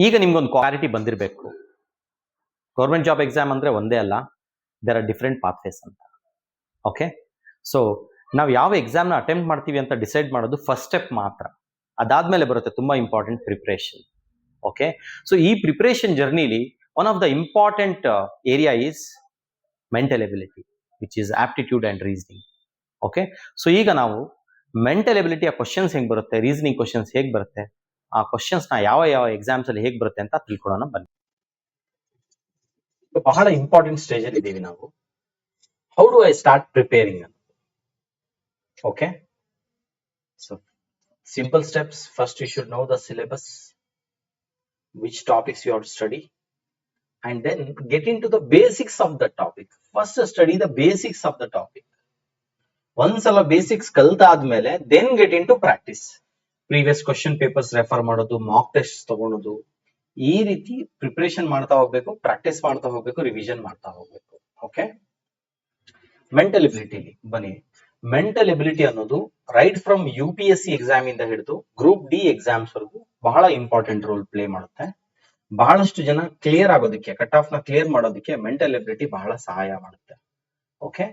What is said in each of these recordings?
ಈಗ ನಿಮ್ಗೊಂದು ಕ್ಲಾರಿಟಿ ಬಂದಿರಬೇಕು. ಗೌರ್ಮೆಂಟ್ ಜಾಬ್ ಎಕ್ಸಾಮ್ ಅಂದ್ರೆ ಒಂದೇ ಅಲ್ಲ, ದೇರ್ ಆರ್ ಡಿಫ್ರೆಂಟ್ ಪಾತ್ವೇಸ್ ಅಂತ. ಓಕೆ, ಸೊ ನಾವು ಯಾವ ಎಕ್ಸಾಮ್ನ ಅಟೆಂಪ್ಟ್ ಮಾಡ್ತೀವಿ ಅಂತ ಡಿಸೈಡ್ ಮಾಡೋದು ಫಸ್ಟ್ ಸ್ಟೆಪ್ ಮಾತ್ರ. ಅದಾದ್ಮೇಲೆ ಬರುತ್ತೆ ತುಂಬಾ ಇಂಪಾರ್ಟೆಂಟ್ ಪ್ರಿಪ್ರೇಷನ್. ಓಕೆ, ಸೊ ಈ ಪ್ರಿಪ್ರೇಷನ್ ಜರ್ನಿಲಿ one of the important area is mental ability, which is aptitude and reasoning. Okay, so ಈಗ ನಾವು ಮೆಂಟಲ್ ಎಬಿಲಿಟಿಯ ಕ್ವಶನ್ಸ್ ಹೆಂಗೆ ಬರುತ್ತೆ, ರೀಸನಿಂಗ್ ಕ್ವಶನ್ಸ್ ಹೇಗೆ ಬರುತ್ತೆ, ಆ ಕ್ವಶನ್ಸ್ನ ಯಾವ ಯಾವ ಎಕ್ಸಾಮ್ಸ್ ಅಲ್ಲಿ ಹೇಗೆ ಬರುತ್ತೆ ಅಂತ ತಿಳ್ಕೊಳ್ಳೋಣ ಬನ್ನಿ. ಬಹಳ ಇಂಪಾರ್ಟೆಂಟ್ ಸ್ಟೇಜ್ ಅಲ್ಲಿ ಇದ್ದೀವಿ ನಾವು. How do I start preparing? Okay, so simple steps. First you should know the syllabus, which topics you have to study, and then get into the basics of the topic. First study the basics of the topic. ಒಂದ್ಸಲ basics ಕಲ್ತಾದ್ಮೇಲೆ then get into practice. Previous question papers refer ಮಾಡೋದು, mock test ತಗೊಳೋದು, ಈ ರೀತಿ preparation ಮಾಡ್ತಾ ಹೋಗ್ಬೇಕು, practice ಮಾಡ್ತಾ ಹೋಗ್ಬೇಕು, ರಿವಿಷನ್ ಮಾಡ್ತಾ ಹೋಗ್ಬೇಕು. ಓಕೆ, ಮೆಂಟಲ್ ಎಬಿಲಿಟಿ ಬನ್ನಿ. ಮೆಂಟಲ್ ಎಬಿಲಿಟಿ ಅನ್ನೋದು ರೈಟ್ ಫ್ರಮ್ UPSC ಎಕ್ಸಾಮ್ ಇಂದ ಹಿಡಿದು ಗ್ರೂಪ್ ಡಿ ಎಕ್ಸಾಮ್ಸ್ ವರೆಗೂ ಬಹಳ ಇಂಪಾರ್ಟೆಂಟ್ ರೋಲ್ ಪ್ಲೇ ಮಾಡುತ್ತೆ. ಬಹಳಷ್ಟು ಜನ ಕ್ಲಿಯರ್ ಆಗೋದಕ್ಕೆ, ಕಟ್ ಆಫ್ ನ ಕ್ಲಿಯರ್ ಮಾಡೋದಕ್ಕೆ ಮೆಂಟಲ್ ಎಬಿಲಿಟಿ ಬಹಳ ಸಹಾಯ ಮಾಡುತ್ತೆ. Okay,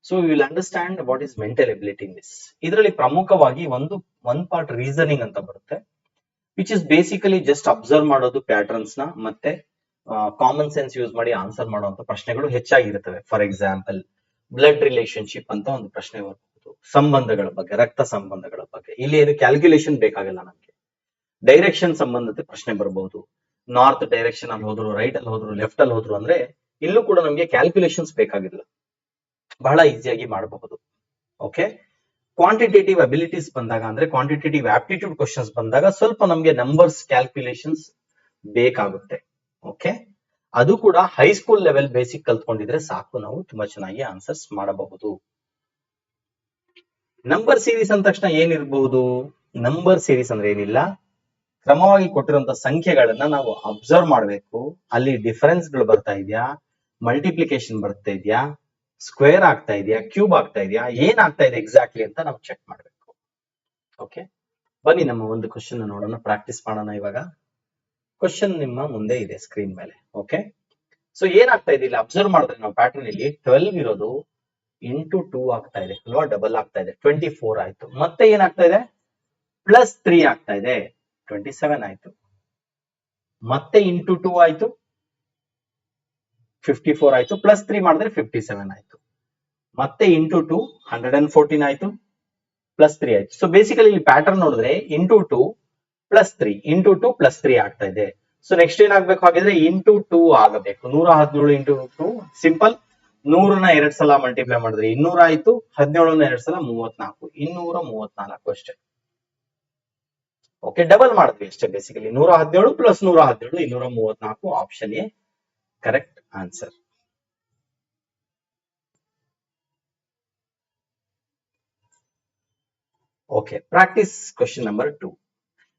so you will understand what is mental ability in this. ಇದರಲ್ಲಿ ಪ್ರಮುಖವಾಗಿ ಒಂದು ಪಾರ್ಟ್ ರೀಸನಿಂಗ್ ಅಂತ ಬರುತ್ತೆ, which is basically just observe ಮಾಡೋದು ಪ್ಯಾಟರ್ನ್ಸ್ ನ, ಮತ್ತೆ ಕಾಮನ್ ಸೆನ್ಸ್ ಯೂಸ್ ಮಾಡಿ ಆನ್ಸರ್ ಮಾಡುವಂತ ಪ್ರಶ್ನೆಗಳು ಹೆಚ್ಚಾಗಿರ್ತವೆ. ಫಾರ್ ಎಕ್ಸಾಂಪಲ್, ಬ್ಲಡ್ ರಿಲೇಶನ್ಶಿಪ್ ಅಂತ ಒಂದು ಪ್ರಶ್ನೆ ಬರಬಹುದು, ಸಂಬಂಧಗಳ ಬಗ್ಗೆ, ರಕ್ತ ಸಂಬಂಧಗಳ ಬಗ್ಗೆ. ಇಲ್ಲಿ ಏನು ಕ್ಯಾಲ್ಕುಲೇಷನ್ ಬೇಕಾಗಿಲ್ಲ ನಮಗೆ. ಡೈರೆಕ್ಷನ್ ಸಂಬಂಧದ ಪ್ರಶ್ನೆ ಬರಬಹುದು. ನಾರ್ತ್ ಡೈರೆಕ್ಷನ್ ಅಲ್ಲಿ ಹೋದ್ರು, ರೈಟ್ ಅಲ್ಲಿ ಹೋದ್ರು, ಲೆಫ್ಟ್ ಅಲ್ಲಿ ಹೋದ್ರು ಅಂದ್ರೆ ಇಲ್ಲೂ ಕೂಡ ನಮಗೆ ಕ್ಯಾಲ್ಕುಲೇಷನ್ಸ್ ಬೇಕಾಗಿಲ್ಲ, ಬಹಳ ಈಸಿಯಾಗಿ ಮಾಡಬಹುದು. ಓಕೆ, ಕ್ವಾಂಟಿಟೇಟಿವ್ ಅಬಿಲಿಟೀಸ್ ಬಂದಾಗ, ಅಂದ್ರೆ ಕ್ವಾಂಟಿಟೇಟಿವ್ ಆಪ್ಟಿಟ್ಯೂಡ್ ಕ್ವಶನ್ಸ್ ಬಂದಾಗ ಸ್ವಲ್ಪ ನಮಗೆ ನಂಬರ್ಸ್ ಕ್ಯಾಲ್ಕುಲೇಷನ್ಸ್ ಬೇಕಾಗುತ್ತೆ. ಓಕೆ, ಅದು ಕೂಡ ಹೈಸ್ಕೂಲ್ ಲೆವೆಲ್ ಬೇಸಿಕ್ ಕಲ್ತ್ಕೊಂಡಿದ್ರೆ ಸಾಕು, ನಾವು ತುಂಬಾ ಚೆನ್ನಾಗಿ ಆನ್ಸರ್ಸ್ ಮಾಡಬಹುದು. ನಂಬರ್ ಸೀರೀಸ್ ಅಂದ ತಕ್ಷಣ ಏನಿರಬಹುದು? ನಂಬರ್ ಸೀರೀಸ್ ಅಂದ್ರೆ ಏನಿಲ್ಲ, ಕ್ರಮವಾಗಿ ಕೊಟ್ಟಿರುವಂತ ಸಂಖ್ಯೆಗಳನ್ನ ನಾವು ಅಬ್ಸರ್ವ್ ಮಾಡಬೇಕು. ಅಲ್ಲಿ ಡಿಫರೆನ್ಸ್ ಗಳು ಬರ್ತಾ ಇದೆಯಾ, ಮಲ್ಟಿಪ್ಲಿಕೇಶನ್ ಬರ್ತಾ ಇದೆಯಾ, ಸ್ಕ್ವೇರ್ ಆಗ್ತಾ ಇದೆಯಾ, ಕ್ಯೂಬ್ ಆಗ್ತಾ ಇದೆಯಾ, ಏನ್ ಆಗ್ತಾ ಇದೆ ಎಕ್ಸಾಕ್ಟ್ಲಿ ಅಂತ ನಾವು ಚೆಕ್ ಮಾಡಬೇಕು. ಓಕೆ, ಬನ್ನಿ ನಮ್ಮ ಒಂದು ಕ್ವಶನ್ ನೋಡೋಣ, ಪ್ರಾಕ್ಟೀಸ್ ಮಾಡೋಣ. ಇವಾಗ ಕ್ವಶನ್ ನಿಮ್ಮ ಮುಂದೆ ಇದೆ ಸ್ಕ್ರೀನ್ ಮೇಲೆ. ಓಕೆ, ಸೊ ಏನಾಗ್ತಾ ಇದೆ ಇಲ್ಲಿ ಅಬ್ಸರ್ವ್ ಮಾಡಿದ್ರೆ ನಾವು ಪ್ಯಾಟರ್ನ್ ಇಲ್ಲಿ 12 ಇರೋದು ಇಂಟು 2 ಆಗ್ತಾ ಇದೆ ಅಲ್ವಾ, ಡಬಲ್ ಆಗ್ತಾ ಇದೆ, 24 ಆಯ್ತು. ಮತ್ತೆ ಏನಾಗ್ತಾ ಇದೆ, ಪ್ಲಸ್ 3 ಆಗ್ತಾ ಇದೆ, 27 ಆಯ್ತು. ಮತ್ತೆ ಇಂಟು 2 ಆಯ್ತು, 54 ಆಯ್ತು. ಪ್ಲಸ್ 3 ಮಾಡಿದ್ರೆ 57 ಆಯ್ತು. ಮತ್ತೆ ಇಂಟು 2 114 ಆಯ್ತು, ಪ್ಲಸ್ 3 ಆಯ್ತು. ಸೊ ಬೇಸಿಕಲಿ ಇಲ್ಲಿ ಪ್ಯಾಟರ್ನ್ ನೋಡಿದ್ರೆ ಇಂಟು 2 ಪ್ಲಸ್ 3, ಇಂಟು 2 ಪ್ಲಸ್ 3 ಆಗ್ತಾ ಇದೆ. ಸೊ ನೆಕ್ಸ್ಟ್ ಏನಾಗಬೇಕು ಹಾಗಿದ್ರೆ, ಇಂಟು 2 ಆಗಬೇಕು. 117 ಇಂಟು 2 ಸಿಂಪಲ್, 100ನ 2 ಸಲ ಮಲ್ಟಿಪ್ಲೈ ಮಾಡಿದ್ರೆ 200 ಆಯ್ತು, 17ನ 2 ಸಲ 34, 234 ಅಷ್ಟೇ. ಓಕೆ, ಡಬಲ್ ಮಾಡಿದ್ವಿ ಅಷ್ಟೇ. Basically 117 plus 117 234, option A correct answer. Okay, practice question number 2.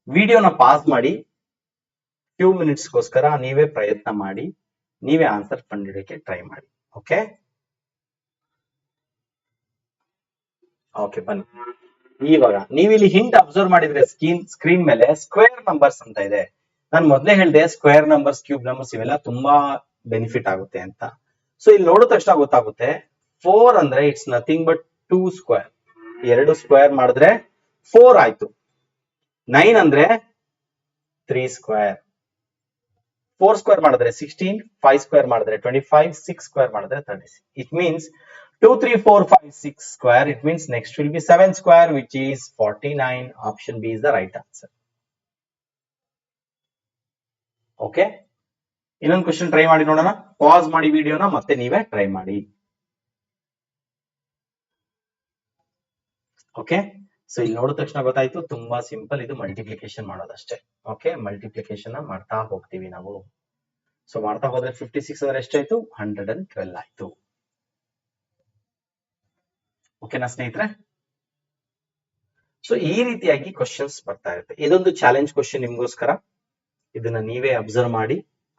ವಿಡಿಯೋನ ಪಾಸ್ ಮಾಡಿ ಫ್ಯೂ ಮಿನಿಟ್ಸ್ಗೋಸ್ಕರ ನೀವೇ ಪ್ರಯತ್ನ ಮಾಡಿ, ನೀವೇ ಆನ್ಸರ್ ಕಂಡುಹಿಡಿಯಕ್ಕೆ ಟ್ರೈ ಮಾಡಿ. ಓಕೆ ಓಕೆ, ಬನ್ನಿ. ಇವಾಗ ನೀವಿಲ್ಲಿ ಹಿಂಟ್ ಅಬ್ಸರ್ವ್ ಮಾಡಿದ್ರೆ ಸ್ಕ್ರೀನ್ ಮೇಲೆ ಸ್ಕ್ವೇರ್ ನಂಬರ್ಸ್ ಅಂತ ಇದೆ. ನಾನು ಮೊದಲೇ ಹೇಳಿದೆ ಸ್ಕ್ವೇರ್ ನಂಬರ್ಸ್, ಕ್ಯೂಬ್ ನಂಬರ್ಸ್ ಇವೆಲ್ಲ ತುಂಬಾ ಬೆನಿಫಿಟ್ ಆಗುತ್ತೆ ಅಂತ. ಸೊ ಇಲ್ಲಿ ನೋಡಿದ ತಕ್ಷಣ ಗೊತ್ತಾಗುತ್ತೆ, 4 ಅಂದ್ರೆ it's nothing but 2 square. 2 square ಮಾಡಿದ್ರೆ 4 ಆಯ್ತು. 9 ಅಂದ್ರೆ 3 ಸ್ಕ್ವೇರ್. 4 ಸ್ಕ್ವೇರ್ ಮಾಡಿದ್ರೆ 16, 5 ಸ್ಕ್ವೇರ್ ಮಾಡಿದ್ರೆ 25, 6 ಸ್ಕ್ವೇರ್ ಮಾಡಿದ್ರೆ 36. It means 2, 3, 4, 5, 6 square. It means next will be 7 square, which is 49. Option B is the right answer. Okay. ಇನ್ನೊಂದು ಕ್ವಶನ್ ಟ್ರೈ ಮಾಡಿ ನೋಡೋಣ. ಪಾಸ್ ಮಾಡಿ ವಿಡಿಯೋನ, ಮತ್ತೆ ನೀವೇ ಟ್ರೈ ಮಾಡಿ. ಓಕೆ, ಸೊ ಇಲ್ಲಿ ನೋಡಿದ ತಕ್ಷಣ ಗೊತ್ತಾಯ್ತು, ತುಂಬಾ ಸಿಂಪಲ್. ಇದು ಮಲ್ಟಿಪ್ಲಿಕೇಶನ್ ಮಾಡೋದಷ್ಟೇ. ಓಕೆ, ಮಲ್ಟಿಪ್ಲಿಕೇಶನ್ ಮಾಡ್ತಾ ಹೋಗ್ತೀವಿ ನಾವು. ಸೊ ಮಾಡ್ತಾ ಹೋದ್ರೆ 56 ಅಂದ್ರೆ ಎಷ್ಟಾಯ್ತು, 112 ಆಯ್ತು. ಓಕೆನಾ ಸ್ನೇಹಿತರೆ? ಸೊ ಈ ರೀತಿಯಾಗಿ ಕ್ವಶನ್ಸ್ ಬರ್ತಾ ಇರುತ್ತೆ. ಇದೊಂದು ಚಾಲೆಂಜ್ ಕ್ವಶನ್ ನಿಮ್ಗೋಸ್ಕರ. ಇದನ್ನ ನೀವೇ ಅಬ್ಸರ್ವ್ ಮಾಡಿ,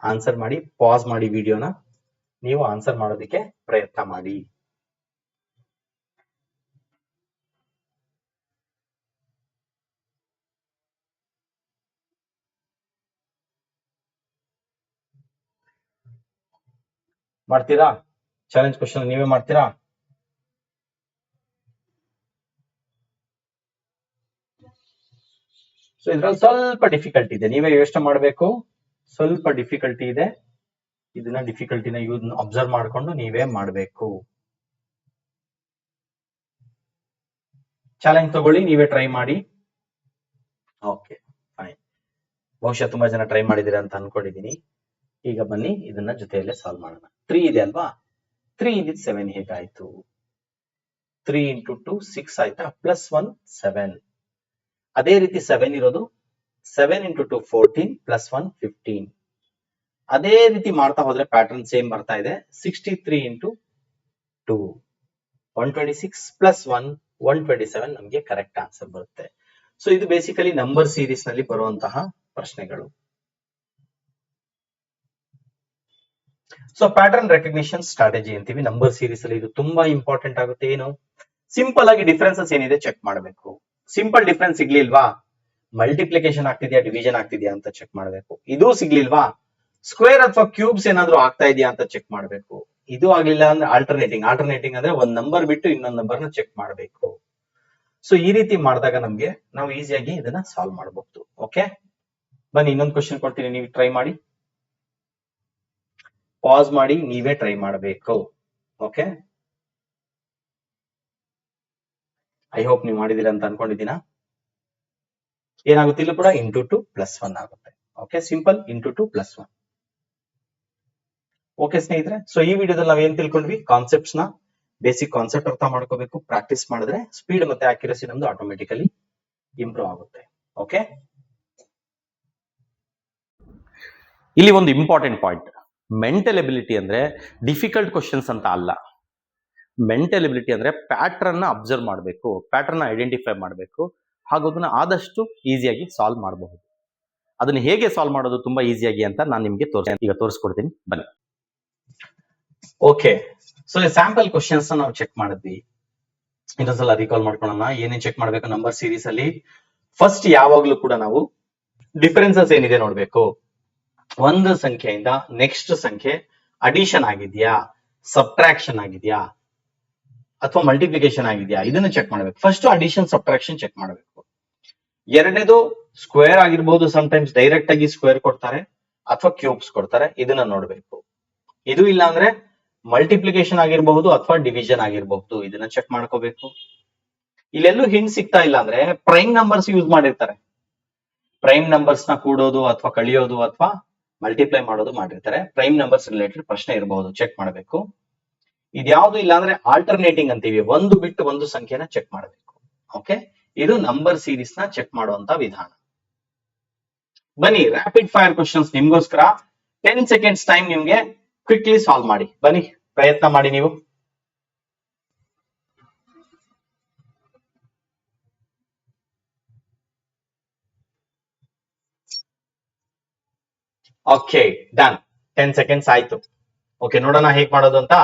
ಆನ್ಸರ್ ಮಾಡಿ, ಪಾಸ್ ಮಾಡಿ ವಿಡಿಯೋನ, ನೀವು ಆನ್ಸರ್ ಮಾಡೋದಕ್ಕೆ ಪ್ರಯತ್ನ ಮಾಡಿ. ಮಾಡ್ತೀರಾ? ಚಾಲೆಂಜ್ ಕ್ವಶನ್ ನೀವೇ ಮಾಡ್ತೀರಾ? ಸೊ ಇದ್ರಲ್ಲಿ ಸ್ವಲ್ಪ ಡಿಫಿಕಲ್ಟಿ ಇದೆ, ನೀವೇ ಯೋಚನೆ ಮಾಡಬೇಕು. ಸ್ವಲ್ಪ ಡಿಫಿಕಲ್ಟಿ ಇದೆ, ಇದನ್ನ ಡಿಫಿಕಲ್ಟಿನ ಯೂಸ್ ಅಬ್ಸರ್ವ್ ಮಾಡ್ಕೊಂಡು ನೀವೇ ಮಾಡಬೇಕು. ಚಾಲೆಂಜ್ ತಗೊಳ್ಳಿ, ನೀವೇ ಟ್ರೈ ಮಾಡಿ. ಓಕೆ ಫೈನ್, ಬಹುಶಃ ತುಂಬಾ ಜನ ಟ್ರೈ ಮಾಡಿದಿರ ಅಂತ ಅನ್ಕೊಂಡಿದೀನಿ. ಈಗ ಬನ್ನಿ ಇದನ್ನ ಜೊತೆಯಲ್ಲೇ ಸಾಲ್ವ್ ಮಾಡೋಣ. 3 ಇದೆ ಅಲ್ವಾ, 3 ಇದ್ದಿದ್ದು 7 ಹೇಗಾಯ್ತು? 3 ಇಂಟು 2 6 ಆಯ್ತಾ, ಪ್ಲಸ್ 1 7. ಅದೇ ರೀತಿ 7 ಇರೋದು 7 ಇಂಟು 2 14 ಪ್ಲಸ್ 1 15. ಅದೇ ರೀತಿ ಮಾಡ್ತಾ ಹೋದ್ರೆ ಪ್ಯಾಟರ್ನ್ ಸೇಮ್ ಬರ್ತಾ ಇದೆ. 63 ಇಂಟು 2 126 ಪ್ಲಸ್ 1 127 ನಮಗೆ ಕರೆಕ್ಟ್ ಆನ್ಸರ್ ಬರುತ್ತೆ. ಸೊ ಇದು ಬೇಸಿಕಲಿ ನಂಬರ್ ಸೀರೀಸ್ ನಲ್ಲಿ ಬರುವಂತಹ ಪ್ರಶ್ನೆಗಳು. ಸೊ ಪ್ಯಾಟರ್ನ್ ರೆಕಗ್ನಿಷನ್ ಸ್ಟ್ರಾಟಜಿ ಅಂತೀವಿ ನಂಬರ್ ಸೀರೀಸ್ ಅಲ್ಲಿ. ಇದು ತುಂಬಾ ಇಂಪಾರ್ಟೆಂಟ್ ಆಗುತ್ತೆ. ಏನು? ಸಿಂಪಲ್ ಆಗಿ ಡಿಫರೆನ್ಸಸ್ ಏನಿದೆ ಚೆಕ್ ಮಾಡಬೇಕು. ಸಿಂಪಲ್ ಡಿಫರೆನ್ಸ್ ಸಿಗ್ಲಿಲ್ವಾ, ಮಲ್ಟಿಪ್ಲಿಕೇಶನ್ ಆಗ್ತಿದ್ಯಾ ಡಿವಿಷನ್ ಆಗ್ತಿದ್ಯಾ ಅಂತ ಚೆಕ್ ಮಾಡಬೇಕು. ಇದು ಸಿಗ್ಲಿಲ್ವಾ, ಸ್ಕ್ವೇರ್ ಅಥವಾ ಕ್ಯೂಬ್ಸ್ ಏನಾದ್ರು ಆಗ್ತಾ ಇದೆಯಾ ಅಂತ ಚೆಕ್ ಮಾಡಬೇಕು. ಇದು ಆಗ್ಲಿಲ್ಲ ಅಂದ್ರೆ ಆಲ್ಟರ್ನೇಟಿಂಗ್ ಅಂದ್ರೆ ಒಂದ್ ನಂಬರ್ ಬಿಟ್ಟು ಇನ್ನೊಂದ್ ನಂಬರ್ ನ ಚೆಕ್ ಮಾಡಬೇಕು. ಸೊ ಈ ರೀತಿ ಮಾಡಿದಾಗ ನಮ್ಗೆ ನಾವು ಈಸಿಯಾಗಿ ಇದನ್ನ ಸಾಲ್ವ್ ಮಾಡಬಹುದು. ಓಕೆ, ಬನ್ನಿ ಇನ್ನೊಂದು ಕ್ವಶನ್ ಕೊಡ್ತೀನಿ, ನೀವು ಟ್ರೈ ಮಾಡಿ. ಪಾಸ್ ಮಾಡಿ ನೀವೇ ಟ್ರೈ ಮಾಡಬೇಕು. ಓಕೆ, ಐ ಹೋಪ್ ನೀವು ಮಾಡಿದೀರ ಅಂತ ಅನ್ಕೊಂಡಿದ್ದೀನ. ಏನಾಗುತ್ತೆ? ಇಲ್ಲೂ ಕೂಡ ಇಂಟು 2 ಪ್ಲಸ್ 1 ಆಗುತ್ತೆ. Okay, simple into 2 plus 1. Okay ಸ್ನೇಹಿತರೆ, ಸೊ ಈ ವಿಡಿಯೋದಲ್ಲಿ ನಾವ್ ಏನ್ ತಿಳ್ಕೊಂಡ್ವಿ? ಕಾನ್ಸೆಪ್ಟ್ಸ್ ನ ಬೇಸಿಕ್ ಕಾನ್ಸೆಪ್ಟ್ ಅರ್ಥ ಮಾಡ್ಕೋಬೇಕು. ಪ್ರಾಕ್ಟೀಸ್ ಮಾಡಿದ್ರೆ ಸ್ಪೀಡ್ ಮತ್ತೆ ಅಕ್ಯುರಸಿ ನಮ್ದು ಆಟೋಮೆಟಿಕಲಿ ಇಂಪ್ರೂವ್ ಆಗುತ್ತೆ. ಓಕೆ, ಇಲ್ಲಿ ಒಂದು ಇಂಪಾರ್ಟೆಂಟ್ ಪಾಯಿಂಟ್, ಮೆಂಟಲ್ ಎಬಿಲಿಟಿ ಅಂದ್ರೆ ಡಿಫಿಕಲ್ಟ್ ಕ್ವಶನ್ಸ್ ಅಂತ ಅಲ್ಲ. ಮೆಂಟಲ್ ಎಬಿಲಿಟಿ ಅಂದ್ರೆ ಪ್ಯಾಟರ್ನ್ ನ ಅಬ್ಸರ್ವ್ ಮಾಡಬೇಕು, ಪ್ಯಾಟರ್ನ್ ಐಡೆಂಟಿಫೈ ಮಾಡಬೇಕು, ಹಾಗೂ ಅದನ್ನ ಆದಷ್ಟು ಈಸಿಯಾಗಿ ಸಾಲ್ವ್ ಮಾಡಬಹುದು. ಅದನ್ನ ಹೇಗೆ ಸಾಲ್ವ್ ಮಾಡೋದು ತುಂಬಾ ಈಸಿಯಾಗಿ ಅಂತ ನಾನು ನಿಮ್ಗೆ ಈಗ ತೋರಿಸ್ಕೊಡ್ತೀನಿ, ಬನ್ನಿ. ಓಕೆ, ಸೊ ಸ್ಯಾಂಪಲ್ ಕ್ವಶನ್ಸ್ ನಾವು ಚೆಕ್ ಮಾಡಿದ್ವಿ. ಇನ್ನೊಂದ್ಸಲ ರೀಕಾಲ್ ಮಾಡ್ಕೊಳ್ಳೋಣ. ಏನೇನ್ ಚೆಕ್ ಮಾಡ್ಬೇಕು ನಂಬರ್ ಸೀರೀಸ್ ಅಲ್ಲಿ? ಫಸ್ಟ್ ಯಾವಾಗ್ಲೂ ಕೂಡ ನಾವು ಡಿಫರೆನ್ಸಸ್ ಏನಿದೆ ನೋಡ್ಬೇಕು. ಒಂದು ಸಂಖ್ಯೆಯಿಂದ ನೆಕ್ಸ್ಟ್ ಸಂಖ್ಯೆ ಅಡಿಷನ್ ಆಗಿದ್ಯಾ, ಸಬ್ಟ್ರಾಕ್ಷನ್ ಆಗಿದ್ಯಾ, ಅಥವಾ ಮಲ್ಟಿಪ್ಲಿಕೇಶನ್ ಆಗಿದ್ಯಾ, ಇದನ್ನ ಚೆಕ್ ಮಾಡ್ಬೇಕು. ಫಸ್ಟ್ ಅಡಿಷನ್ ಸಬ್ಟ್ರಾಕ್ಷನ್ ಚೆಕ್ ಮಾಡಬೇಕು. ಎರಡನೇದು ಸ್ಕ್ವೇರ್ ಆಗಿರ್ಬೋದು, ಸಮ್ಟೈಮ್ಸ್ ಡೈರೆಕ್ಟ್ ಆಗಿ ಸ್ಕ್ವೇರ್ ಕೊಡ್ತಾರೆ ಅಥವಾ ಕ್ಯೂಬ್ಸ್ ಕೊಡ್ತಾರೆ, ಇದನ್ನ ನೋಡ್ಬೇಕು. ಇದು ಇಲ್ಲ ಅಂದ್ರೆ ಮಲ್ಟಿಪ್ಲಿಕೇಶನ್ ಆಗಿರಬಹುದು ಅಥವಾ ಡಿವಿಷನ್ ಆಗಿರಬಹುದು, ಇದನ್ನ ಚೆಕ್ ಮಾಡ್ಕೋಬೇಕು. ಇಲ್ಲೆಲ್ಲೂ ಹಿಂಟ್ ಸಿಗ್ತಾ ಇಲ್ಲ ಅಂದ್ರೆ ಪ್ರೈಮ್ ನಂಬರ್ಸ್ ಯೂಸ್ ಮಾಡಿರ್ತಾರೆ. ಪ್ರೈಮ್ ನಂಬರ್ಸ್ ನ ಕೂಡೋದು ಅಥವಾ ಕಳಿಯೋದು ಅಥವಾ ಮಲ್ಟಿಪ್ಲೈ ಮಾಡೋದು ಮಾಡಿರ್ತಾರೆ. ಪ್ರೈಮ್ ನಂಬರ್ಸ್ ರಿಲೇಟೆಡ್ ಪ್ರಶ್ನೆ ಇರಬಹುದು, ಚೆಕ್ ಮಾಡಬೇಕು. ಇದ್ಯಾವುದು ಇಲ್ಲ ಅಂದ್ರೆ ಆಲ್ಟರ್ನೇಟಿಂಗ್ ಅಂತೀವಿ, ಒಂದು ಬಿಟ್ಟು ಒಂದು ಸಂಖ್ಯೆನ ಚೆಕ್ ಮಾಡಬೇಕು. ಓಕೆ, ಇದು ನಂಬರ್ ಸೀರೀಸ್ ನ ಚೆಕ್ ಮಾಡುವಂತ ವಿಧಾನ. ಬನ್ನಿ ರ್ಯಾಪಿಡ್ ಫೈರ್ ಕ್ವಶನ್ಸ್ ನಿಮ್ಗೋಸ್ಕರ. 10 ಸೆಕೆಂಡ್ಸ್ ಟೈಮ್ ನಿಮ್ಗೆ, ಕ್ವಿಕ್ಲಿ ಸಾಲ್ವ್ ಮಾಡಿ. ಬನ್ನಿ, ಪ್ರಯತ್ನ ಮಾಡಿ ನೀವು. Okay, done. 10 ಸೆಕೆಂಡ್ಸ್ ಆಯ್ತು. ಓಕೆ, ನೋಡೋಣ ಹೇಗ್ ಮಾಡೋದು ಅಂತ.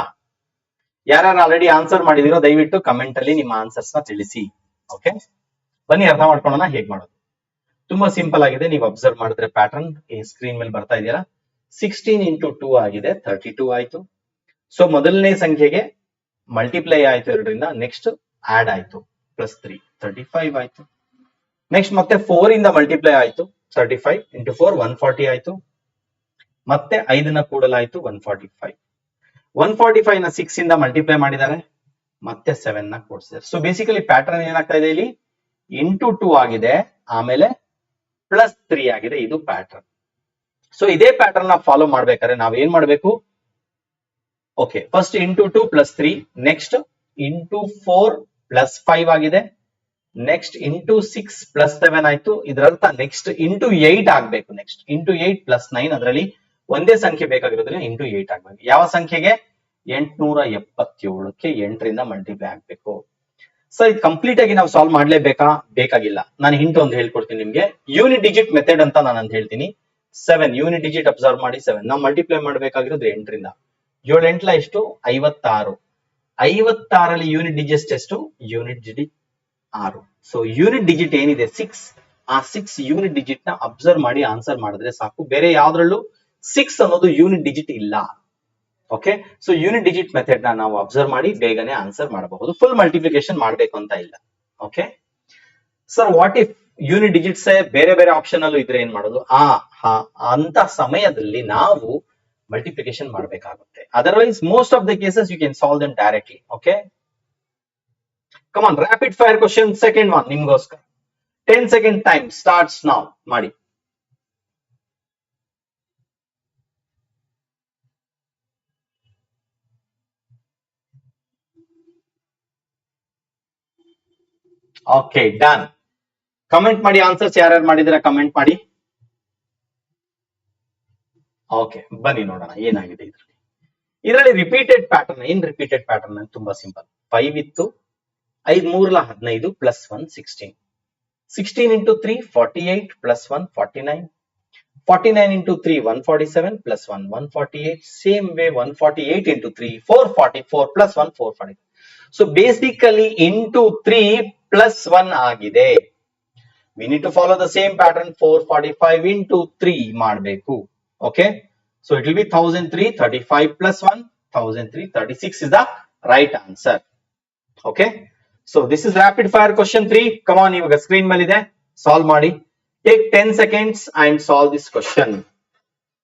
ಯಾರ್ಯಾರು ಆಲ್ರೆಡಿ ಆನ್ಸರ್ ಮಾಡಿದಿರೋ ದಯವಿಟ್ಟು ಕಮೆಂಟ್ ಅಲ್ಲಿ ನಿಮ್ಮ ಆನ್ಸರ್ಸ್ ನ ತಿಳಿಸಿ. ಓಕೆ, ಬನ್ನಿ ಅರ್ಥ ಮಾಡ್ಕೊಳ್ಳೋಣ ಹೇಗ್ ಮಾಡೋದು. ತುಂಬಾ ಸಿಂಪಲ್ ಆಗಿದೆ. ನೀವು ಅಬ್ಸರ್ವ್ ಮಾಡಿದ್ರೆ ಪ್ಯಾಟರ್ನ್ ಈ ಸ್ಕ್ರೀನ್ ಮೇಲೆ ಬರ್ತಾ ಇದೆಯಲ್ಲ. 16 ಇಂಟು 2 ಆಗಿದೆ, 32 ಆಯ್ತು. ಸೊ ಮೊದಲನೇ ಸಂಖ್ಯೆಗೆ ಮಲ್ಟಿಪ್ಲೈ ಆಯ್ತು 2ರಿಂದ, ನೆಕ್ಸ್ಟ್ ಆಡ್ ಆಯ್ತು ಪ್ಲಸ್ 3 35 ಆಯ್ತು. ನೆಕ್ಸ್ಟ್ ಮತ್ತೆ 4 ಇಂದ ಮಲ್ಟಿಪ್ಲೈ ಆಯ್ತು 35 ಇಂಟು 4 140 ಆಯ್ತು. ಮತ್ತೆ 5ನ ಕೂಡಲಾಯ್ತು 145. 145 ನ 6 ಇಂದ ಮಲ್ಟಿಪ್ಲೈ ಮಾಡಿದ್ದಾರೆ, ಮತ್ತೆ 7 ನ ಕೂಡಿಸಿದ್ದಾರೆ. ಸೊ ಬೇಸಿಕಲಿ ಪ್ಯಾಟರ್ನ್ ಏನಾಗ್ತಾ ಇದೆ ಇಲ್ಲಿ? ಇಂಟು 2 ಆಗಿದೆ, ಆಮೇಲೆ ಪ್ಲಸ್ 3 ಆಗಿದೆ. ಇದು ಪ್ಯಾಟರ್ನ್. ಸೊ ಇದೇ ಪ್ಯಾಟರ್ನ್ ನ ಫಾಲೋ ಮಾಡ್ಬೇಕಾದ್ರೆ ನಾವ್ ಏನ್ ಮಾಡ್ಬೇಕು? Okay, first into 2 plus 3, next into 4 plus 5 ಆಗಿದೆ, ನೆಕ್ಸ್ಟ್ ಇಂಟು 6 ಪ್ಲಸ್ 7 ಆಯ್ತು. ಇದರರ್ಥ ನೆಕ್ಸ್ಟ್ ಇಂಟು 8 ಆಗ್ಬೇಕು. ನೆಕ್ಸ್ಟ್ ಇಂಟು 8 ಪ್ಲಸ್ 9, ಅದರಲ್ಲಿ ಒಂದೇ ಸಂಖ್ಯೆ ಬೇಕಾಗಿರೋದ್ರಿಂದ ಇಂಟು 8 ಆಗ್ಬೇಕು. ಯಾವ ಸಂಖ್ಯೆಗೆ? 877ಕ್ಕೆ 8ರಿಂದ ಮಲ್ಟಿಪ್ಲೈ ಆಗ್ಬೇಕು. ಸೊ ಇದು ಕಂಪ್ಲೀಟ್ ಆಗಿ ನಾವು ಸಾಲ್ವ್ ಮಾಡ್ಲೇಬೇಕಾ? ಬೇಕಾಗಿಲ್ಲ. ನಾನು ಹಿಂಟ್ ಒಂದು ಹೇಳ್ಕೊಡ್ತೀನಿ ನಿಮ್ಗೆ. ಯೂನಿಟ್ ಡಿಜಿಟ್ ಮೆಥಡ್ ಅಂತ ನಾನು ಹೇಳ್ತೀನಿ. 7 ಯೂನಿಟ್ ಡಿಜಿಟ್ ಅಬ್ಸರ್ವ್ ಮಾಡಿ. 7 ನಾವು ಮಲ್ಟಿಪ್ಲೈ ಮಾಡ್ಬೇಕಾಗಿರೋದು 8ರಿಂದ. 7 8 ಎಷ್ಟು? 56. 56ರಲ್ಲಿ ಯೂನಿಟ್ ಡಿಜಿಟ್ ಎಷ್ಟು? Unit digit 6. So unit digit ಏನಿದೆ 6, ಆ 6 ಯೂನಿಟ್ ಡಿಜಿಟ್ ನ ಅಬ್ಸರ್ವ್ ಮಾಡಿ ಆನ್ಸರ್ ಮಾಡಿದ್ರೆ ಸಾಕು. ಬೇರೆ ಯಾವ್ದ್ರಲ್ಲೂ 6 ಅನ್ನೋದು ಯೂನಿಟ್ ಡಿಜಿಟ್ ಇಲ್ಲ. Okay, so unit digit method ನ ನಾವು ಅಬ್ಸರ್ವ್ ಮಾಡಿ ಬೇಗನೆ ಆನ್ಸರ್ ಮಾಡಬಹುದು. ಫುಲ್ ಮಲ್ಟಿಪ್ಲಿಕೇಶನ್ ಮಾಡಬೇಕು ಅಂತ ಇಲ್ಲ. Okay sir, what if unit digits ಬೇರೆ ಬೇರೆ ಆಪ್ಷನ್ ಅಲ್ಲೂ ಇದ್ರೆ ಏನ್ ಮಾಡೋದು? ಅಂತ ಸಮಯದಲ್ಲಿ ನಾವು ಮಲ್ಟಿಪ್ಲಿಕೇಶನ್ ಮಾಡಬೇಕಾಗುತ್ತೆ. Otherwise most of the cases you can solve them directly. Okay, come on, rapid fire question second one ನಿಮ್ಗೋಸ್ಕರ. 10 ಸೆಕೆಂಡ್ ಟೈಮ್ ಸ್ಟಾರ್ಟ್ಸ್ ನೌ. ಮಾಡಿ. Okay, done. ಕಮೆಂಟ್ ಮಾಡಿ ಆನ್ಸರ್ಸ್ ಯಾರ್ಯಾರು ಮಾಡಿದ್ರೆ ಕಮೆಂಟ್ ಮಾಡಿ. ಓಕೆ, ಬನ್ನಿ ನೋಡೋಣ ಏನಾಗಿದೆ ಇದರಲ್ಲಿ ರಿಪೀಟೆಡ್ ಪ್ಯಾಟರ್ನ್. ಏನ್ ರಿಪೀಟೆಡ್ ಪ್ಯಾಟರ್ನ್? ತುಂಬಾ ಸಿಂಪಲ್. 5 ಇತ್ತು, 5 3 15 plus 1 16. 16 into 3 48 plus 1 49. 49 into 3 147 plus 1 148. Same way 148 into 3 444 plus 1 440. So basically into 3 plus 1 ಆಗಿದೆ. We need to follow the same pattern. 445 into 3 ಮಾಡಬೇಕು. Okay, so it will be 1003 35 plus 1 1003 36 is the right answer. Okay, so this is rapid fire question 3. Come on, ಇವಾಗ screen ಮೇಲೆ ಇದೆ, solve ಮಾಡಿ. Take 10 seconds and solve this question.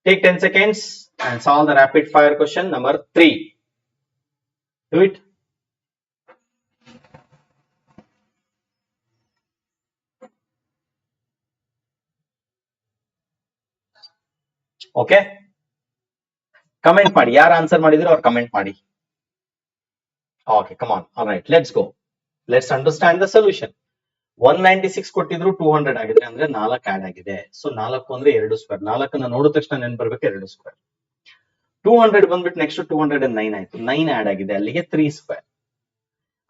Take 10 seconds and solve the rapid fire question number 3. Do it. Okay. Comment ಮಾಡಿ. ಯಾರು answer ಮಾಡಿದ್ರು ಅವ್ರು comment ಮಾಡಿ. Okay, come on. All right, let's go. Let's understand the solution. 196 ಕೊಟ್ಟಿದ್ರು, 200 ಆಗಿದೆ ಅಂದ್ರೆ 4 add ಆಗಿದೆ. So 4 ಅಂದ್ರೆ 2 ಸ್ಕ್ವೇರ್. 4 ನೋಡಿದ ತಕ್ಷಣ ನೆನ್ಪು ಬರ್ಬೇಕು 2 ಸ್ಕ್ವೇರ್. 200 ಬಂದ್ಬಿಟ್ಟು ನೆಕ್ಸ್ಟ್ 209 ಆಯ್ತು, 9 ಆಡ್ ಆಗಿದೆ, ಅಲ್ಲಿಗೆ 3 ಸ್ಕ್ವೇರ್.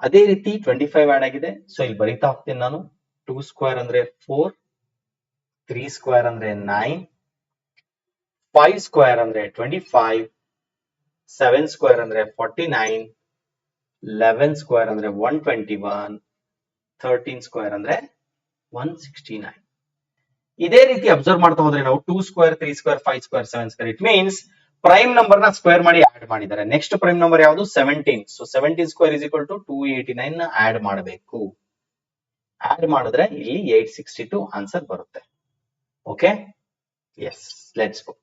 ಅದೇ ರೀತಿ 25 ಆಡ್ ಆಗಿದೆ. ಸೊ ಇಲ್ಲಿ ಬರೀತಾ ಹೋಗ್ತೀನಿ ನಾನು. 2 ಸ್ಕ್ವೇರ್ ಅಂದ್ರೆ 4, 3 ಸ್ಕ್ವೇರ್ ಅಂದ್ರೆ 9, 5 ಸ್ಕ್ವೇರ್ ಅಂದ್ರೆ 25, 7 ಸ್ಕ್ವೇರ್ ಅಂದ್ರೆ 49, 11 ಸ್ಕ್ವೇರ್ ಅಂದ್ರೆ 121, 13 ಸ್ಕ್ವೇರ್ ಅಂದ್ರೆ 169. ಇದೇ ರೀತಿ ಅಬ್ಸರ್ವ್ ಮಾಡ್ತಾ ಹೋದ್ರೆ ನಾವು 2 square 3 square 5 square 7 square, it means prime number ನ ಸ್ಕ್ವೇರ್ ಮಾಡಿ ಆಡ್ ಮಾಡಿದ್ದಾರೆ. ನೆಕ್ಸ್ಟ್ ಪ್ರೈಮ್ ನಂಬರ್ ಯಾವುದು? 17. So 17 square is equal to 289 ನ ಆಡ್ ಮಾಡಬೇಕು. ಆಡ್ ಮಾಡಿದ್ರೆ ಇಲ್ಲಿ 862 ಆನ್ಸರ್ ಬರುತ್ತೆ. Okay, yes, let's go.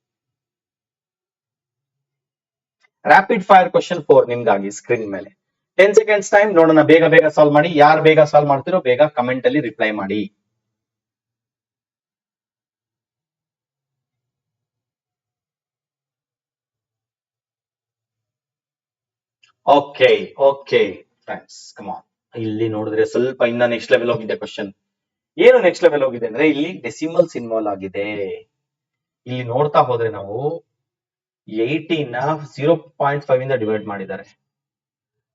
Rapid fire question 4 ನಿಮ್ಗಾಗಿ ಸ್ಕ್ರೀನ್ ಮೇಲೆ. 10 ಸೆಕೆಂಡ್ಸ್ ಟೈಮ್. ನೋಡೋಣ, ಬೇಗ ಬೇಗ ಸಾಲ್ವ್ ಮಾಡಿ. ಯಾರು ಬೇಗ ಸಾಲ್ವ್ ಮಾಡ್ತಿರೋ ಬೇಗ ಕಮೆಂಟ್ ಅಲ್ಲಿ ರಿಪ್ಲೈ ಮಾಡಿ. Okay okay friends, come on. ಇಲ್ಲಿ ನೋಡಿದ್ರೆ ಸ್ವಲ್ಪ ಇನ್ನ ನೆಕ್ಸ್ಟ್ ಲೆವೆಲ್ ಹೋಗಿದೆ ಕ್ವಶನ್. ಏನು ನೆಕ್ಸ್ಟ್ ಲೆವೆಲ್ ಹೋಗಿದೆ ಅಂದ್ರೆ ಇಲ್ಲಿ ಡೆಸಿಮಲ್ಸ್ ಇನ್ವಾಲ್ವ್ ಆಗಿದೆ. ಇಲ್ಲಿ ನೋಡ್ತಾ ಹೋದ್ರೆ ನಾವು 80 ನ 0.5 ಇಂದ ಡಿವೈಡ್ ಮಾಡಿದ್ದಾರೆ,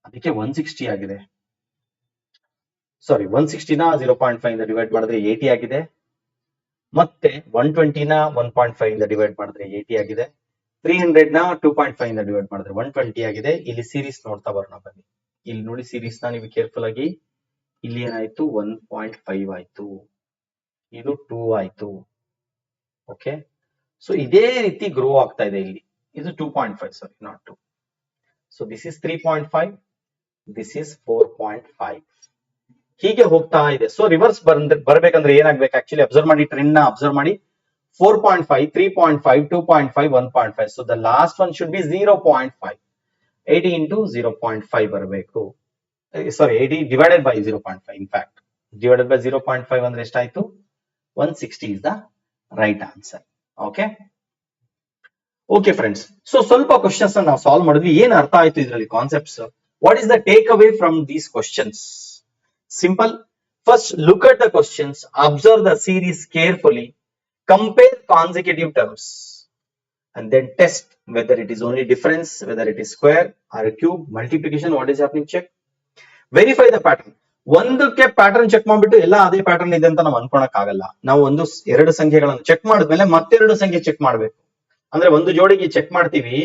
ಅದಕ್ಕೆ 160 ಆಗಿದೆ. ಸಾರಿ, 160 ನ 0.5 ಇಂದ ಡಿವೈಡ್ ಮಾಡಿದ್ರೆ 80 ಆಗಿದೆ. ಮತ್ತೆ 120 ನ 1.5 ಇಂದ ಡಿವೈಡ್ ಮಾಡಿದ್ರೆ 80 ಆಗಿದೆ. 300 ನ 2.5 ಇಂದ ಡಿವೈಡ್ ಮಾಡಿದ್ರೆ 120 ಆಗಿದೆ. ಇಲ್ಲಿ ಸೀರೀಸ್ ನೋಡ್ತಾ ಬರೋಣ ಬನ್ನಿ. ಇಲ್ಲಿ ನೋಡಿ ಸೀರೀಸ್ ನ ನೀವು ಕೇರ್ಫುಲ್ ಆಗಿ. ಇಲ್ಲಿ ಏನಾಯ್ತು? 1.5 ಆಯ್ತು, ಇದು 2 ಆಯ್ತು. ಓಕೆ, ಸೊ ಇದೇ ರೀತಿ ಗ್ರೋ ಆಗ್ತಾ ಇದೆ. ಇಲ್ಲಿ ಇದು 2.5, sorry not 2. So this is 3.5, this is 4.5. ಹೀಗೆ ಹೋಗ್ತಾ ಇದೆ. ಸೊ ರಿವರ್ಸ್ ಬರ್ಬೇಕಂದ್ರೆ ಏನಾಗ್ಬೇಕು? ಆಕ್ಚುಲಿ ಅಬ್ಸರ್ವ್ ಮಾಡಿ, ಟ್ರೆಂಡ್ ನ ಅಬ್ಸರ್ವ್ ಮಾಡಿ. 4.5, 3.5, 2.5, 1.5. So the last one should be 0.5. 80 into 0.5 ಬರಬೇಕು. ಸಾರಿ, 80 divided by 0.5. In fact, divided by 0.5 ಅಂದ್ರೆ ಎಷ್ಟಾಯ್ತು? 160 is the right answer. Okay okay friends, so ಸ್ವಲ್ಪ ಕ್ವಶನ್ಸ್ ನಾವು ಸಾಲ್ವ್ ಮಾಡಿದ್ವಿ. ಏನ್ ಅರ್ಥ ಆಯ್ತು ಇದರಲ್ಲಿ concepts? What is the take away from these questions? Simple. First, look at the questions, observe the series carefully, compare consecutive terms, and then test whether it is only difference, whether it is square or a cube, multiplication, what is happening, check. Verify the pattern. ಒಂದಕ್ಕೆ pattern check ಮಾಡ್ಬಿಟ್ಟು ಎಲ್ಲ ಅದೇ pattern ಇದೆ ಅಂತ ನಾವು ಅನ್ಕೊಳಕ್ ಆಗಲ್ಲ. ನಾವು ಎರಡು ಸಂಖ್ಯೆಗಳನ್ನು ಚೆಕ್ ಮಾಡಿದ್ಮೇಲೆ ಮತ್ತೆರಡು ಸಂಖ್ಯೆ ಚೆಕ್ ಮಾಡ್ಬೇಕು. ಅಂದ್ರೆ ಒಂದು ಜೋಡಿಗೆ ಚೆಕ್ ಮಾಡ್ತೀವಿ,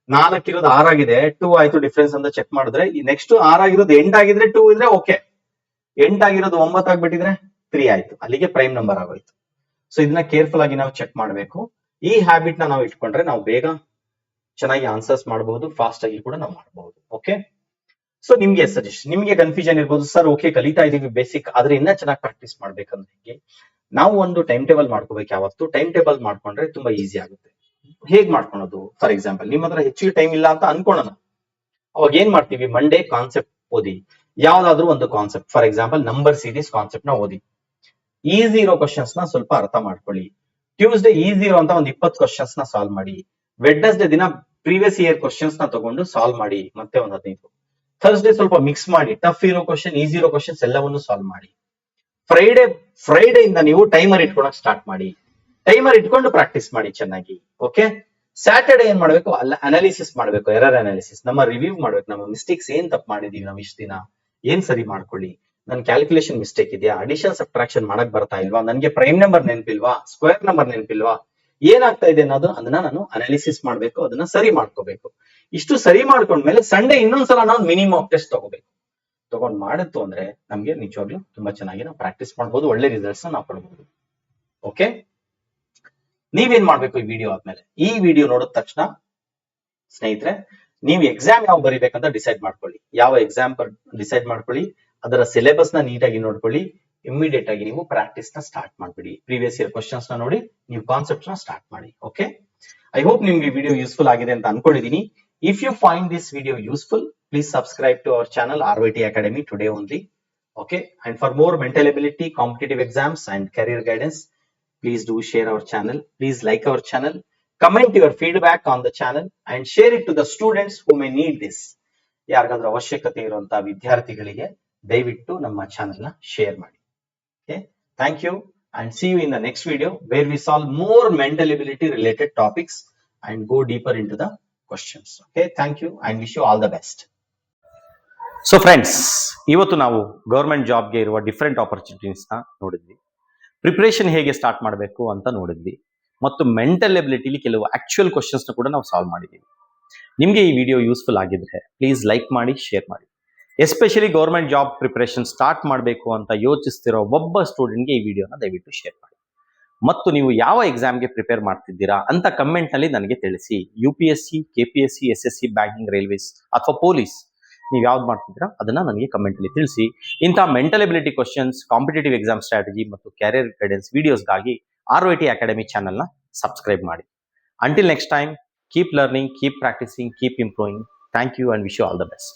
4 ಇರೋದು 6 ಆಗಿದೆ, 2 ಆಯ್ತು ಡಿಫ್ರೆನ್ಸ್ ಅಂತ ಚೆಕ್ ಮಾಡಿದ್ರೆ, ನೆಕ್ಸ್ಟ್ 6 ಆಗಿರೋದು 8 ಆಗಿದ್ರೆ 2 ಇದ್ರೆ ಓಕೆ, 8 ಆಗಿರೋದು 9 ಆಗ್ಬಿಟ್ಟಿದ್ರೆ 3 ಆಯ್ತು, ಅಲ್ಲಿಗೆ ಪ್ರೈಮ್ ನಂಬರ್ ಆಗೋಯ್ತು. ಸೊ ಇದನ್ನ ಕೇರ್ಫುಲ್ ಆಗಿ ನಾವು ಚೆಕ್ ಮಾಡಬೇಕು. ಈ ಹ್ಯಾಬಿಟ್ ನಾವು ಇಟ್ಕೊಂಡ್ರೆ ನಾವು ಬೇಗ ಚೆನ್ನಾಗಿ ಆನ್ಸರ್ಸ್ ಮಾಡಬಹುದು, ಫಾಸ್ಟ್ ಆಗಿ ಕೂಡ ನಾವು ಮಾಡಬಹುದು. ಓಕೆ, ಸೊ ನಿಮ್ಗೆ ಸಜೆಷನ್, ನಿಮ್ಗೆ ಕನ್ಫ್ಯೂಷನ್ ಇರ್ಬೋದು, ಸರ್ ಓಕೆ ಕಲಿತಾ ಇದೀವಿ ಬೇಸಿಕ್, ಆದ್ರೆ ಇನ್ನ ಚೆನ್ನಾಗಿ ಪ್ರಾಕ್ಟೀಸ್ ಮಾಡ್ಬೇಕಂದ್ರೆ ನಾವು ಒಂದು ಟೈಮ್ ಟೇಬಲ್ ಮಾಡ್ಕೋಬೇಕು. ಯಾವತ್ತು ಟೈಮ್ ಟೇಬಲ್ ಮಾಡ್ಕೊಂಡ್ರೆ ತುಂಬಾ ಈಸಿ ಆಗುತ್ತೆ. ಹೇಗ್ ಮಾಡ್ಕೊಳೋದು? ಫಾರ್ ಎಕ್ಸಾಂಪಲ್ ನಿಮ್ಮ ಹತ್ರ ಹೆಚ್ಚಿಗೆ ಟೈಮ್ ಇಲ್ಲ ಅಂತ ಅನ್ಕೊಳ್ಳೋಣ, ಅವಾಗ ಏನ್ ಮಾಡ್ತೀವಿ, ಮಂಡೇ ಕಾನ್ಸೆಪ್ಟ್ ಓದಿ, ಯಾವ್ದಾದ್ರು ಒಂದು concept, for example number series concept ನ ಓದಿ, ಈಸಿ ಇರೋ ಕ್ವಶನ್ಸ್ ನ ಸ್ವಲ್ಪ ಅರ್ಥ ಮಾಡ್ಕೊಳ್ಳಿ. ಟ್ಯೂಸ್ಡೇ ಈಸಿ ಇರುವಂತ ಒಂದು 20 ಕ್ವಶನ್ಸ್ ನ ಸಾಲ್ವ್ ಮಾಡಿ. ವೆಡ್ನೆಸ್ಡೇ ದಿನ ಪ್ರೀವಿಯಸ್ ಇಯರ್ ಕ್ವಶನ್ಸ್ ನ ತಗೊಂಡು ಸಾಲ್ವ್ ಮಾಡಿ, ಮತ್ತೆ ಒಂದು 15. ಥರ್ಸ್ಡೇ ಸ್ವಲ್ಪ ಮಿಕ್ಸ್ ಮಾಡಿ, ಟಫ್ ಇರೋ ಕ್ವಶನ್, ಈಸಿ ಇರೋ ಕ್ವಶನ್ಸ್ ಎಲ್ಲವನ್ನು ಸಾಲ್ವ್ ಮಾಡಿ. ಫ್ರೈಡೇ ಇಂದ ನೀವು ಟೈಮರ್ ಇಟ್ಕೊಳಕ್ ಸ್ಟಾರ್ಟ್ ಮಾಡಿ, ಟೈಮರ್ ಇಟ್ಕೊಂಡು ಪ್ರಾಕ್ಟೀಸ್ ಮಾಡಿ ಚೆನ್ನಾಗಿ. ಓಕೆ, ಸ್ಯಾಟರ್ಡೇ ಏನ್ ಮಾಡ್ಬೇಕು, ಅನಾಲಿಸಿಸ್ ಮಾಡ್ಬೇಕು, ಎರರ್ ಅನಾಲಿಸಿಸ್, ನಮ್ಮ ರಿವ್ಯೂ ಮಾಡ್ಬೇಕು, ನಮ್ಮ ಮಿಸ್ಟೇಕ್ಸ್ ಏನ್ ತಪ್ಪು ಮಾಡಿದೀವಿ ನಾವು ಇಷ್ಟ ದಿನ, ಏನ್ ಸರಿ ಮಾಡ್ಕೊಳ್ಳಿ, ನನ್ ಕ್ಯಾಲ್ಕುಲೇಷನ್ ಮಿಸ್ಟೇಕ್ ಇದೆಯಾ, ಅಡಿಷನ್ ಸಬ್ಟ್ರಾಕ್ಷನ್ ಮಾಡಕ್ ಬರ್ತಾ ಇಲ್ವಾ, ನನ್ಗೆ ಪ್ರೈಮ್ ನಂಬರ್ ನೆನಪಿಲ್ವಾ, ಸ್ಕ್ವೇರ್ ನಂಬರ್ ನೆನಪಿಲ್ವಾ, ಏನಾಗ್ತಾ ಇದೆ ಅನ್ನೋದು ಅದನ್ನ ನಾನು ಅನಾಲಿಸಿಸ್ ಮಾಡ್ಬೇಕು, ಅದನ್ನ ಸರಿ ಮಾಡ್ಕೋಬೇಕು. ಇಷ್ಟು ಸರಿ ಮಾಡ್ಕೊಂಡ್ಮೇಲೆ ಸಂಡೇ ಇನ್ನೊಂದ್ಸಲ ನಾವು ಮಿನಿ ಮಾಕ್ ಟೆಸ್ಟ್ ತಗೊಂಡ್ ಮಾಡಿತ್ತು ಅಂದ್ರೆ ನಮ್ಗೆ ನಿಜವಾಗ್ಲೂ ತುಂಬಾ ಚೆನ್ನಾಗಿ ನಾವು ಪ್ರಾಕ್ಟೀಸ್ ಮಾಡ್ಬೋದು, ಒಳ್ಳೆ ರಿಸಲ್ಟ್ಸ್ ನಾವು ಕೊಡ್ಬೋದು. ಓಕೆ, ನೀವೇನ್ ಮಾಡ್ಬೇಕು, ಈ ವಿಡಿಯೋ ಆದ್ಮೇಲೆ, ಈ ವಿಡಿಯೋ ನೋಡಿದ ತಕ್ಷಣ ಸ್ನೇಹಿತರೆ ನೀವು ಎಕ್ಸಾಮ್ ಯಾವ ಬರಿಬೇಕಂತ ಡಿಸೈಡ್ ಮಾಡ್ಕೊಳ್ಳಿ. ಯಾವ ಎಕ್ಸಾಮ್ ಡಿಸೈಡ್ ಮಾಡ್ಕೊಳ್ಳಿ, ಅದರ ಸಿಲೆಬಸ್ ನ ನೀಟಾಗಿ ನೋಡ್ಕೊಳ್ಳಿ. ಇಮಿಡಿಯೇಟ್ ಆಗಿ ನೀವು ಪ್ರಾಕ್ಟೀಸ್ ನ ಸ್ಟಾರ್ಟ್ ಮಾಡ್ಬಿಡಿ. ಪ್ರೀವಿಯಸ್ ಇಯರ್ ಕ್ವಶನ್ಸ್ ನ ನೋಡಿ ನೀವು ಕಾನ್ಸೆಪ್ಟ್ ನ ಸ್ಟಾರ್ಟ್ ಮಾಡಿ. ಓಕೆ, ಐ ಹೋಪ್ ನಿಮ್ಗೆ ವಿಡಿಯೋ ಯೂಸ್ಫುಲ್ ಆಗಿದೆ ಅಂತ ಅನ್ಕೊಂಡಿದೀನಿ. If you find this video useful, please subscribe to our channel RYT Academy today only. Okay, and for more mental ability, competitive exams and career guidance, please do share our channel. Please like our channel, comment your feedback on the channel and share it to the students who may need this. ಯಾರಿಗಾದ್ರೂ ಅವಶ್ಯಕತೆ ಇರುವಂತಹ ವಿದ್ಯಾರ್ಥಿಗಳಿಗೆ ದಯವಿಟ್ಟು ನಮ್ಮ channel ನ share ಮಾಡಿ. Okay, thank you and see you in the next video where we solve more mental ability related topics and go deeper into the questions. Okay, thank you and wish you all the best. So friends, ಇವತ್ತು ನಾವು government ಜಾಬ್ಗೆ ಇರುವ different ಆಪರ್ಚುನಿಟೀಸ್ನ ನೋಡಿದ್ವಿ, preparation ಹೇಗೆ start ಮಾಡಬೇಕು ಅಂತ ನೋಡಿದ್ವಿ, ಮತ್ತು mental ಎಬಿಲಿಟಿಲಿ ಕೆಲವು ಆಕ್ಚುಯಲ್ ಕ್ವಶನ್ಸ್ನ ಕೂಡ ನಾವು ಸಾಲ್ವ್ ಮಾಡಿದ್ದೀವಿ. ನಿಮಗೆ ಈ ವಿಡಿಯೋ ಯೂಸ್ಫುಲ್ ಆಗಿದ್ರೆ ಪ್ಲೀಸ್ ಲೈಕ್ ಮಾಡಿ, ಶೇರ್ ಮಾಡಿ. Especially government job preparation start ಮಾಡಬೇಕು ಅಂತ ಯೋಚಿಸ್ತಿರೋ ಒಬ್ಬ ಸ್ಟೂಡೆಂಟ್ಗೆ ಈ ವಿಡಿಯೋನ ದಯವಿಟ್ಟು ಶೇರ್ ಮಾಡಿ. ಮತ್ತು ನೀವು ಯಾವ ಎಕ್ಸಾಮ್ಗೆ ಪ್ರಿಪೇರ್ ಮಾಡ್ತಿದ್ದೀರಾ ಅಂತ ಕಮೆಂಟ್ನಲ್ಲಿ ನನಗೆ ತಿಳಿಸಿ. UPSC, KPSC, SSC, banking, railways ಅಥವಾ ಪೊಲೀಸ್, ನೀವು ಯಾವ್ದು ಮಾಡ್ತಿದ್ದೀರಾ ಅದನ್ನ ನನಗೆ ಕಮೆಂಟ್ ಅಲ್ಲಿ ತಿಳಿಸಿ. ಇಂತಹ mental ability questions, competitive exam strategy ಮತ್ತು ಕ್ಯಾರಿಯರ್ ಗೈಡೆನ್ಸ್ ವಿಡಿಯೋಸ್ಗಾಗಿ RYT Academy ಚಾನೆಲ್ನ ಸಬ್ಸ್ಕ್ರೈಬ್ ಮಾಡಿ. Until next time, keep learning, keep practicing, keep improving. Thank you and wish you all the best.